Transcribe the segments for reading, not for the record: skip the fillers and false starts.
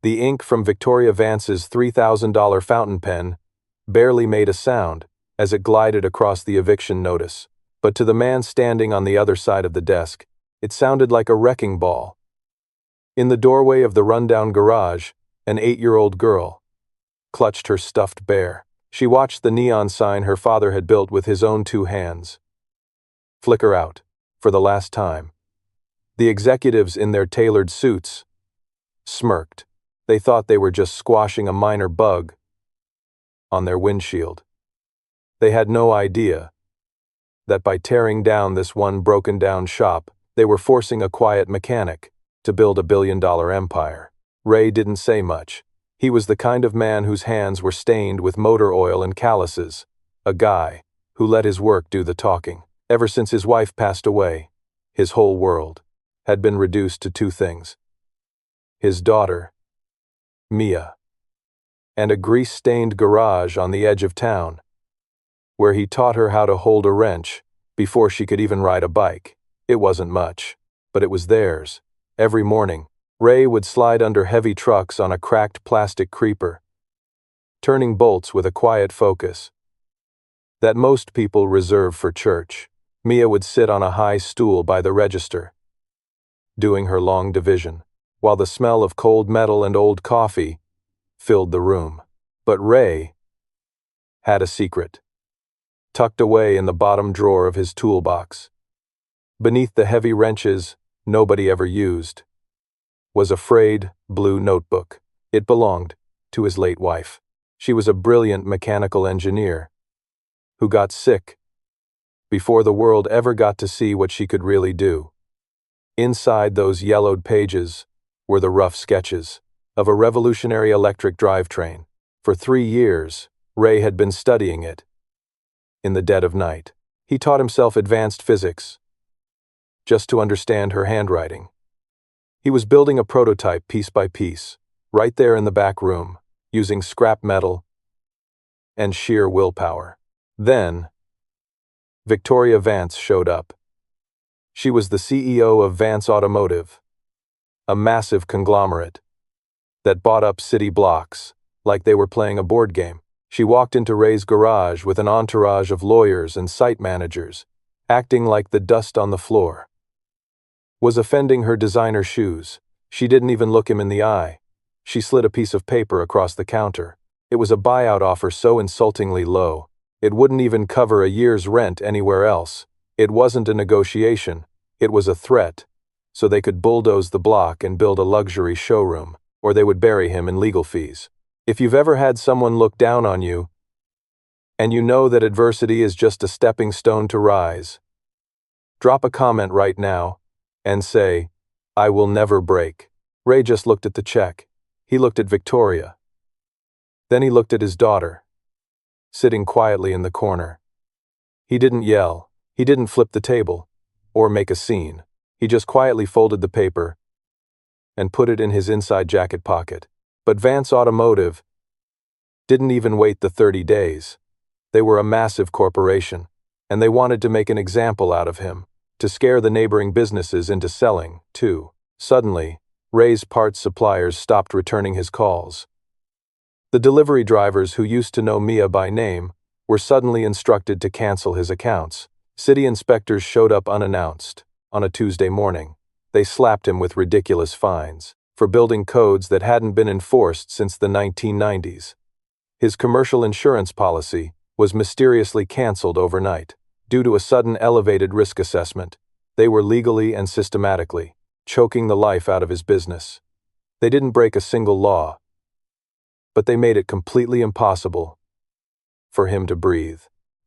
The ink from Victoria Vance's $3,000 fountain pen barely made a sound as it glided across the eviction notice, but to the man standing on the other side of the desk, it sounded like a wrecking ball. In the doorway of the rundown garage, an 8-year-old girl clutched her stuffed bear. She watched the neon sign her father had built with his own 2 hands flicker out, for the last time. The executives in their tailored suits smirked. They thought they were just squashing a minor bug on their windshield. They had no idea that by tearing down this one broken-down shop, they were forcing a quiet mechanic to build a billion-dollar empire. Ray didn't say much. He was the kind of man whose hands were stained with motor oil and calluses, a guy who let his work do the talking. Ever since his wife passed away, his whole world had been reduced to 2 things: his daughter, Mia, and a grease-stained garage on the edge of town, where he taught her how to hold a wrench before she could even ride a bike. It wasn't much, but it was theirs. Every morning, Ray would slide under heavy trucks on a cracked plastic creeper, turning bolts with a quiet focus that most people reserve for church. Mia would sit on a high stool by the register, doing her long division, while the smell of cold metal and old coffee filled the room. But Ray had a secret, tucked away in the bottom drawer of his toolbox. Beneath the heavy wrenches nobody ever used was a frayed blue notebook. It belonged to his late wife. She was a brilliant mechanical engineer who got sick before the world ever got to see what she could really do. Inside those yellowed pages were the rough sketches of a revolutionary electric drivetrain. For 3 years, Ray had been studying it. In the dead of night, he taught himself advanced physics just to understand her handwriting. He was building a prototype piece by piece, right there in the back room, using scrap metal and sheer willpower. Then, Victoria Vance showed up. She was the CEO of Vance Automotive, a massive conglomerate that bought up city blocks like they were playing a board game. She walked into Ray's garage with an entourage of lawyers and site managers, acting like the dust on the floor was offending her designer shoes. She didn't even look him in the eye. She slid a piece of paper across the counter. It was a buyout offer so insultingly low, it wouldn't even cover a year's rent anywhere else. It wasn't a negotiation, it was a threat, so they could bulldoze the block and build a luxury showroom, or they would bury him in legal fees. If you've ever had someone look down on you, and you know that adversity is just a stepping stone to rise, drop a comment right now and say, "I will never break." Ray just looked at the check. He looked at Victoria. Then he looked at his daughter, sitting quietly in the corner. He didn't yell, he didn't flip the table, or make a scene. He just quietly folded the paper and put it in his inside jacket pocket. But Vance Automotive didn't even wait the 30 days. They were a massive corporation, and they wanted to make an example out of him, to scare the neighboring businesses into selling, too. Suddenly, Ray's parts suppliers stopped returning his calls. The delivery drivers who used to know Mia by name were suddenly instructed to cancel his accounts. City inspectors showed up unannounced on a Tuesday morning. They slapped him with ridiculous fines for building codes that hadn't been enforced since the 1990s. His commercial insurance policy was mysteriously canceled overnight due to a sudden elevated risk assessment. They were legally and systematically choking the life out of his business. They didn't break a single law, but they made it completely impossible for him to breathe.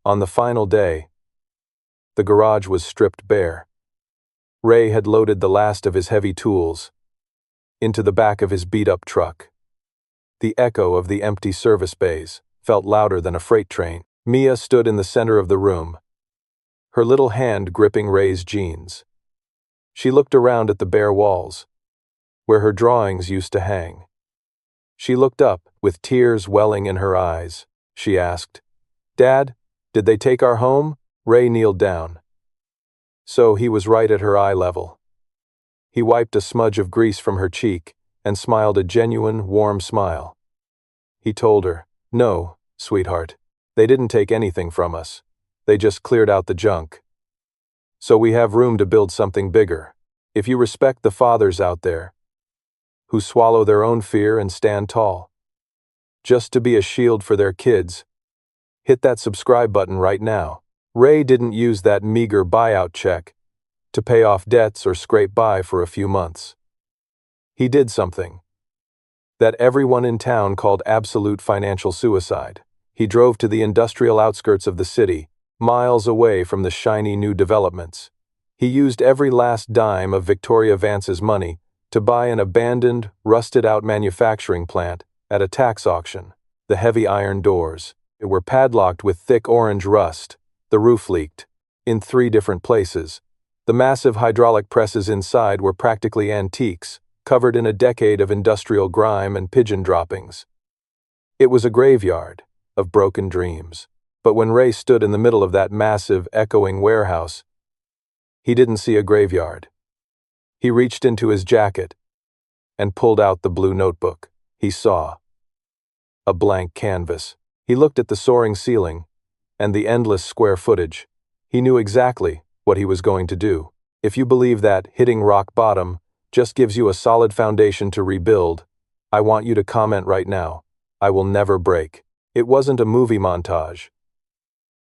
On the final day, the garage was stripped bare. Ray had loaded the last of his heavy tools into the back of his beat-up truck. The echo of the empty service bays felt louder than a freight train. Mia stood in the center of the room, her little hand gripping Ray's jeans. She looked around at the bare walls, where her drawings used to hang. She looked up, with tears welling in her eyes. She asked, "Dad, did they take our home?" Ray kneeled down, so he was right at her eye level. He wiped a smudge of grease from her cheek and smiled a genuine, warm smile. He told her, "No, sweetheart. They didn't take anything from us. They just cleared out the junk. So we have room to build something bigger. If you respect the fathers out there, who swallow their own fear and stand tall, just to be a shield for their kids, hit that subscribe button right now." Ray didn't use that meager buyout check to pay off debts or scrape by for a few months. He did something that everyone in town called absolute financial suicide. He drove to the industrial outskirts of the city, miles away from the shiny new developments. He used every last dime of Victoria Vance's money to buy an abandoned, rusted-out manufacturing plant at a tax auction. The heavy iron doors were padlocked with thick orange rust. The roof leaked in 3 different places. The massive hydraulic presses inside were practically antiques, covered in a decade of industrial grime and pigeon droppings. It was a graveyard of broken dreams. But when Ray stood in the middle of that massive, echoing warehouse, he didn't see a graveyard. He reached into his jacket and pulled out the blue notebook. He saw a blank canvas. He looked at the soaring ceiling and the endless square footage. He knew exactly what he was going to do. If you believe that hitting rock bottom just gives you a solid foundation to rebuild, I want you to comment right now. I will never break. It wasn't a movie montage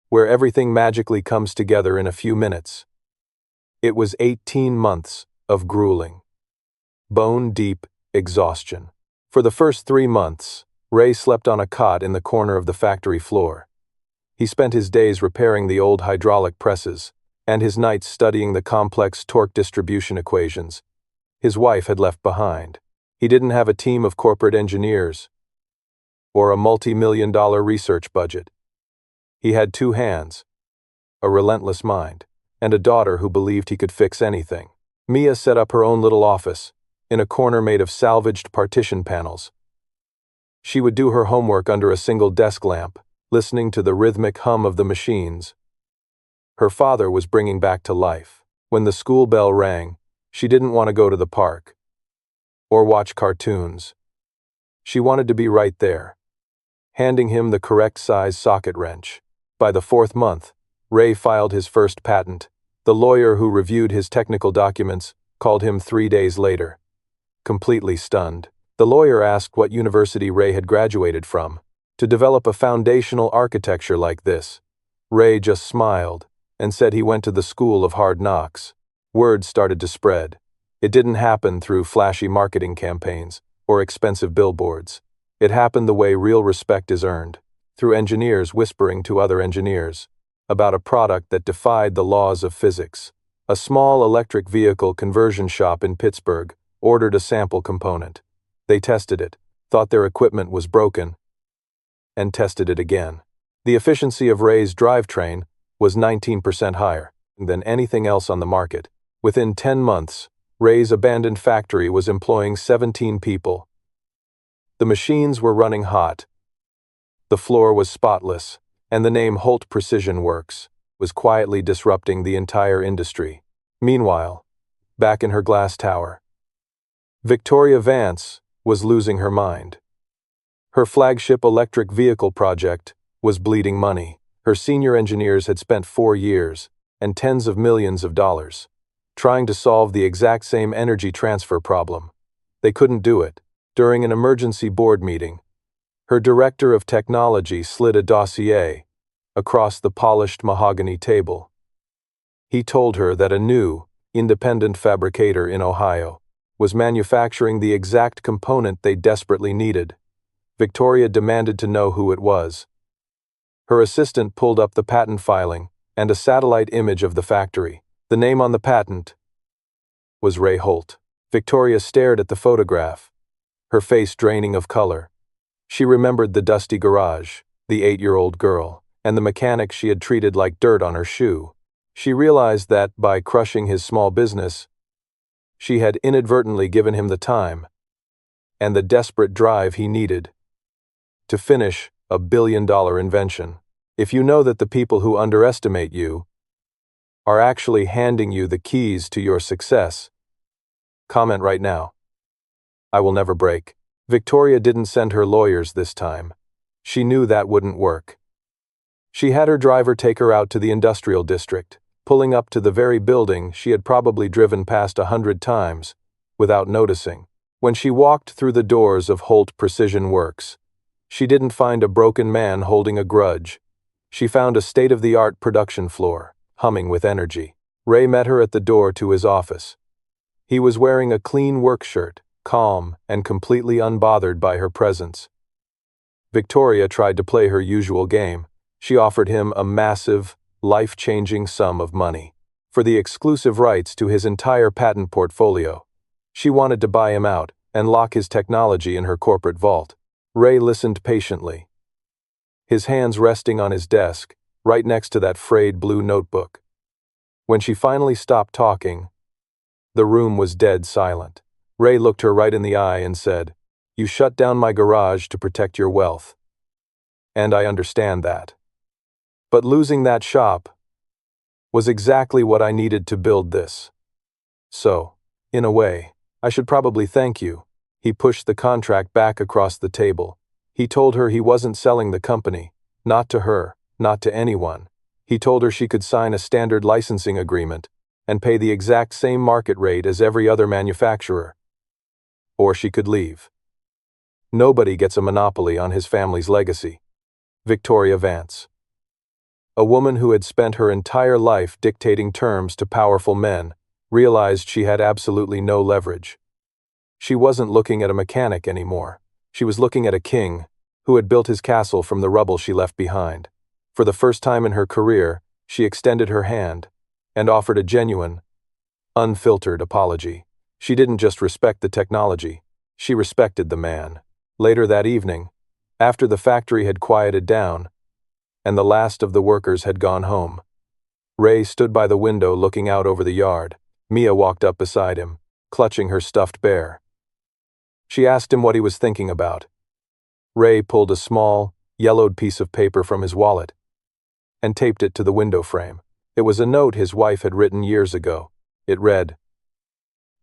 where everything magically comes together in a few minutes. It was 18 months of grueling, bone-deep exhaustion. For the first 3 months, Ray slept on a cot in the corner of the factory floor. He spent his days repairing the old hydraulic presses, and his nights studying the complex torque distribution equations his wife had left behind. He didn't have a team of corporate engineers or a multi-million-dollar research budget. He had 2 hands, a relentless mind, and a daughter who believed he could fix anything. Mia set up her own little office in a corner made of salvaged partition panels. She would do her homework under a single desk lamp, listening to the rhythmic hum of the machines her father was bringing back to life. When the school bell rang, she didn't want to go to the park or watch cartoons. She wanted to be right there, handing him the correct size socket wrench. By the 4th month, Ray filed his first patent. The lawyer who reviewed his technical documents called him 3 days later, completely stunned. The lawyer asked what university Ray had graduated from to develop a foundational architecture like this. Ray just smiled and said he went to the School of Hard Knocks. Word started to spread. It didn't happen through flashy marketing campaigns or expensive billboards. It happened the way real respect is earned, through engineers whispering to other engineers about a product that defied the laws of physics. A small electric vehicle conversion shop in Pittsburgh ordered a sample component. They tested it, thought their equipment was broken, and tested it again. The efficiency of Ray's drivetrain was 19% higher than anything else on the market. Within 10 months, Ray's abandoned factory was employing 17 people. The machines were running hot. The floor was spotless, and the name Holt Precision Works was quietly disrupting the entire industry. Meanwhile, back in her glass tower, Victoria Vance was losing her mind. Her flagship electric vehicle project was bleeding money. Her senior engineers had spent 4 years and tens of millions of dollars trying to solve the exact same energy transfer problem. They couldn't do it. During an emergency board meeting, her director of technology slid a dossier across the polished mahogany table. He told her that a new, independent fabricator in Ohio was manufacturing the exact component they desperately needed. Victoria demanded to know who it was. Her assistant pulled up the patent filing and a satellite image of the factory. The name on the patent was Ray Holt. Victoria stared at the photograph, her face draining of color. She remembered the dusty garage, the 8-year-old girl, and the mechanic she had treated like dirt on her shoe. She realized that, by crushing his small business, she had inadvertently given him the time and the desperate drive he needed to finish a billion-dollar invention. If you know that the people who underestimate you are actually handing you the keys to your success, comment right now. I will never break. Victoria didn't send her lawyers this time. She knew that wouldn't work. She had her driver take her out to the industrial district, pulling up to the very building she had probably driven past 100 times, without noticing. When she walked through the doors of Holt Precision Works, she didn't find a broken man holding a grudge. She found a state-of-the-art production floor, humming with energy. Ray met her at the door to his office. He was wearing a clean work shirt, calm and completely unbothered by her presence. Victoria tried to play her usual game. She offered him a massive, life-changing sum of money for the exclusive rights to his entire patent portfolio. She wanted to buy him out and lock his technology in her corporate vault. Ray listened patiently, his hands resting on his desk, right next to that frayed blue notebook. When she finally stopped talking, the room was dead silent. Ray looked her right in the eye and said, "You shut down my garage to protect your wealth. And I understand that. But losing that shop was exactly what I needed to build this. So, in a way, I should probably thank you." He pushed the contract back across the table. He told her he wasn't selling the company, not to her, not to anyone. He told her she could sign a standard licensing agreement and pay the exact same market rate as every other manufacturer. Or she could leave. Nobody gets a monopoly on his family's legacy. Victoria Vance. A woman who had spent her entire life dictating terms to powerful men, realized she had absolutely no leverage. She wasn't looking at a mechanic anymore. She was looking at a king who had built his castle from the rubble she left behind. For the first time in her career, she extended her hand and offered a genuine, unfiltered apology. She didn't just respect the technology, she respected the man. Later that evening, after the factory had quieted down and the last of the workers had gone home, Ray stood by the window looking out over the yard. Mia walked up beside him, clutching her stuffed bear. She asked him what he was thinking about. Ray pulled a small, yellowed piece of paper from his wallet and taped it to the window frame. It was a note his wife had written years ago. It read,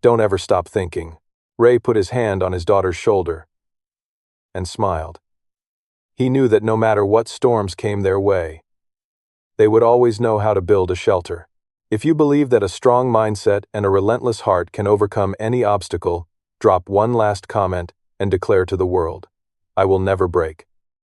"Don't ever stop thinking." Ray put his hand on his daughter's shoulder and smiled. He knew that no matter what storms came their way, they would always know how to build a shelter. If you believe that a strong mindset and a relentless heart can overcome any obstacle, drop one last comment and declare to the world, "I will never break."